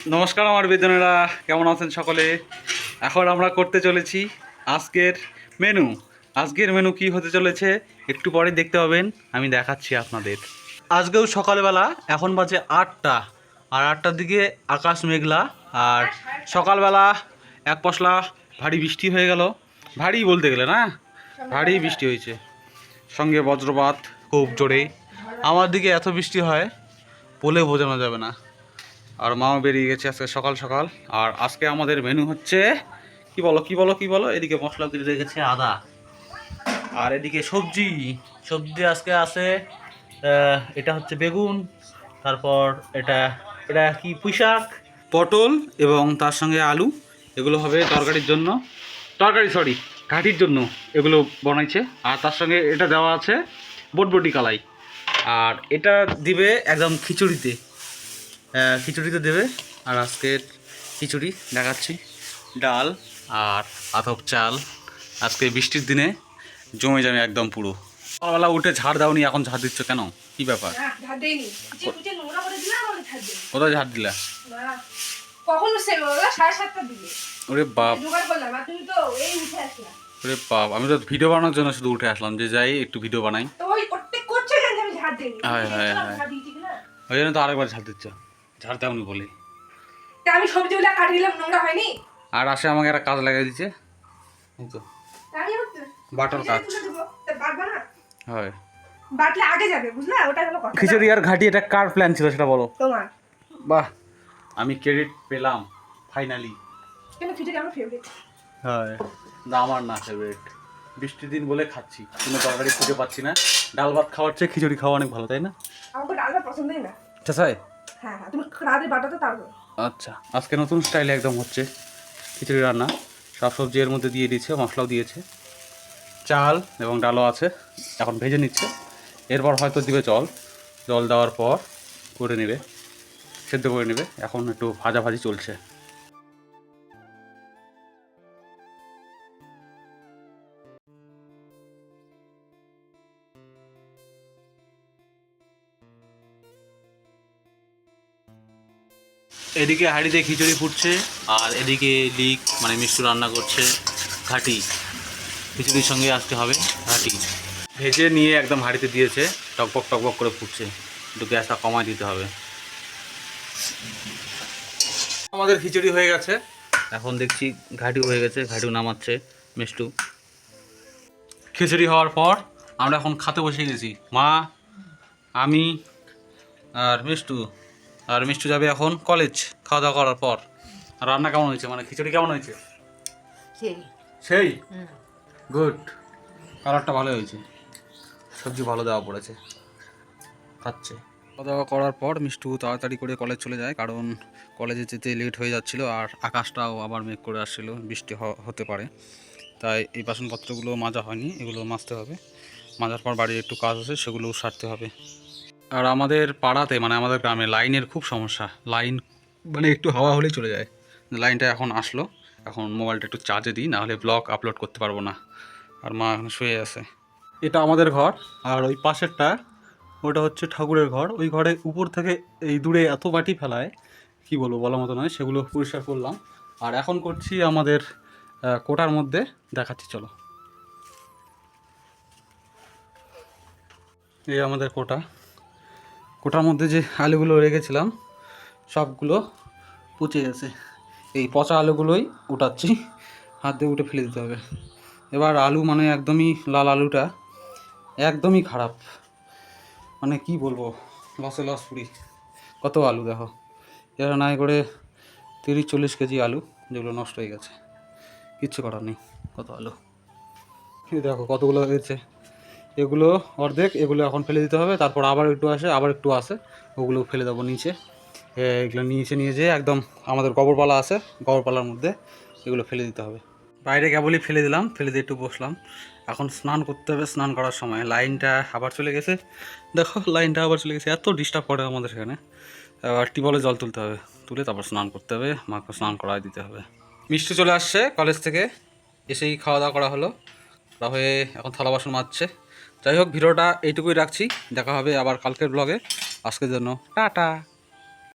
নমস্কার আমার বেদনেরা, কেমন আছেন সকলে? এখন আমরা করতে চলেছি আজকের মেনু। আজকের মেনু কি হতে চলেছে একটু পরে দেখতে পাবেন, আমি দেখাচ্ছি আপনাদের। আজকেও সকালবেলা, এখন বাজে 8টা, আর 8টার দিকে আকাশ মেঘলা, আর সকালবেলা এক পশলা ভারী বৃষ্টি হয়ে গেল। ভারী বলতে গেলে না, ভারী বৃষ্টি হয়েছে, সঙ্গে বজ্রপাত খুব জোরে। আমার দিকে এত বৃষ্টি হয় বলে বোঝানো যাবে না। আর মাও বেরিয়ে গেছে আজকে সকাল সকাল। আর আজকে আমাদের মেনু হচ্ছে কি বলো, এদিকে মশলা দিয়ে রেখেছে আদা, আর এদিকে সবজি সবজি আজকে আছে। এটা হচ্ছে বেগুন, তারপর এটা এটা কি পুঁই শাক, পটল এবং তার সঙ্গে আলু। এগুলো হবে তরকারির জন্য, ঘাটির জন্য এগুলো বানাইছে। আর তার সঙ্গে এটা দেওয়া আছে বটবটি কালাই। আর এটা দিবে একদম খিচুড়িতে দেবে। আর আজকের খিচুড়ি দেখাচ্ছি, ডাল আর আতপ চাল। আজকে বৃষ্টির দিনে জমে যাবে একদম পুরো। সকালবেলা উঠে ঝাড় দাওনি, এখন ঝাড় দিচ্ছ কেন? কি ব্যাপার? কোথায় ঝাড় দিলা? ওরে বাপ, ওরে বাপ, আমি তো ভিডিও বানানোর জন্য শুধু উঠে আসলাম, যে যাই একটু ভিডিও বানাই। হ্যাঁ হ্যাঁ হ্যাঁ, ওই জন্য তো আরেকবার ঝাড় দিচ্ছ, ঝাড় দেওনি বলে। আমি সবজিগুলো কাটি দিলাম, নোংরা হয়নি। আর আসে আমাকে একটা কাজ লাগিয়ে দিচ্ছে, বাটার কাজ। হয়, বাটলে আগে যাবে, বুঝলা? ওটা হলো কথা। খিচুড়ি আর ঘাটি, এটা কার প্ল্যান ছিল সেটা বলো। তোমার। বাহ, আমি ক্রেডিট পেলাম ফাইনালি। কেন খিচুড়ি আমার ফেভারিট? হয় না, আমার না ফেভারিট। বৃষ্টির দিন বলে খাচ্ছি, কোনো তরকারি খুঁজে পাচ্ছি না। ডাল ভাত খাওয়ার চেয়ে খিচুড়ি খাওয়া অনেক ভালো, তাই না? আমার তো ডালটা পছন্দই না। আচ্ছা স্যার, হ্যাঁ হ্যাঁ, তুমি রাতে বাটাতে পারবে। আচ্ছা, আজকে নতুন স্টাইলে একদম হচ্ছে খিচুড়ি রান্না। সব সবজি এর মধ্যে দিয়ে দিয়েছে, মশলাও দিয়েছে, চাল এবং ডালও আছে। এখন ভেজে নিচ্ছে, এরপর হয়তো দিবে জল দেওয়ার পর করে নেবে, সেদ্ধ করে নেবে। এখন একটু ভাজাভাজি চলছে। এদিকে হাঁড়িতে খিচুড়ি ফুটছে, আর এদিকে লিক মানে মিষ্টি রান্না করছে ঘাটি। খিচুড়ির সঙ্গে আসতে হবে ঘাটি। ভেজে নিয়ে একদম হাঁড়িতে দিয়েছে, টকবক করে ফুটছে। একটু গ্যাসটা কমায় দিতে হবে। আমাদের খিচুড়ি হয়ে গেছে, এখন দেখছি ঘাটিও হয়ে গেছে, ঘাটিও নামাচ্ছে মিষ্টু। খিচুড়ি হওয়ার পর আমরা এখন খাতে বসে গেছি, মা, আমি আর মিষ্টু যাবে এখন কলেজ খাওয়া দাওয়া করার পর। আর রান্না কেমন হয়েছে, মানে খিচুড়ি কেমন হয়েছে? সেই গুড, কালারটা ভালো হয়েছে, সবজি ভালো দেওয়া পড়েছে, খাচ্ছে। খাওয়া দাওয়া করার পর মিষ্টু তাড়াতাড়ি করে কলেজ চলে যায়, কারণ কলেজে যেতে লেট হয়ে যাচ্ছিলো। আর আকাশটাও আবার মেঘ করে আসছিলো, বৃষ্টি হতে পারে। তাই এই বাসনপত্রগুলো মাজা হয়নি, এগুলো মাজতে হবে। মাজার পর বাড়ির একটু কাজ আছে, সেগুলোও সারতে হবে। আর আমাদের পাড়াতে মানে আমাদের গ্রামে লাইনের খুব সমস্যা। লাইন মানে একটু হাওয়া হলেই চলে যায়। লাইনটা এখন আসলো, এখন মোবাইলটা একটু চার্জে দিই, নাহলে ব্লগ আপলোড করতে পারবো না। আর মা এখন শুয়ে আছে। এটা আমাদের ঘর, আর ওই পাশেরটা ওটা হচ্ছে ঠাকুরের ঘর। ওই ঘরে উপর থেকে এই দূরে এত মাটি ফেলায়, কি বলবো, বলার মতো নয়। সেগুলো পরিষ্কার করলাম, আর এখন করছি আমাদের কোটার মধ্যে, দেখাচ্ছি চলো। এই আমাদের কোটার মধ্যে যে আলুগুলো রেখেছিলাম সবগুলো পচে গেছে। এই পচা আলুগুলোই উঠাচ্ছি, হাত দিয়ে উঠে ফেলে দিতে হবে। এবার আলু মানে একদমই লাল আলুটা একদমই খারাপ, মানে কি বলবো, লস পুরি। কত আলু দেখো, এরা নাই করে 30-40 কেজি আলু, যেগুলো নষ্ট হয়ে গেছে, কিচ্ছু করার নেই। কত আলু এই দেখো, কতগুলো হয়েছে। এগুলো অর্ধেক, এগুলো এখন ফেলে দিতে হবে। তারপর আবার একটু আসে, ওগুলো ফেলে দেবো নিচে। এগুলো নিয়ে যেয়ে একদম আমাদের গোবরপালা আছে, গোবরপালার মধ্যে এগুলো ফেলে দিতে হবে। বাইরে কেবলই ফেলে দিলাম, ফেলে দিয়ে একটু বসলাম। এখন স্নান করতে হবে, স্নান করার সময় লাইনটা আবার চলে গেছে। দেখো, লাইনটা আবার চলে গেছে, এত ডিস্টার্ব করে আমাদের এখানে। আবার টিউবওয়েলে জল তুলতে হবে, তুলে তারপর স্নান করতে হবে, মাকে স্নান করায় দিতে হবে। মিষ্টি চলে আসছে কলেজ থেকে, এসেই খাওয়া দাওয়া করা হলো, হয়ে এখন থালা বাসন মাজছে। যাই হোক, ভিডিওটা এইটুকুই রাখছি, দেখা হবে আবার কালকের ব্লগে। আজকের জন্য টাটা।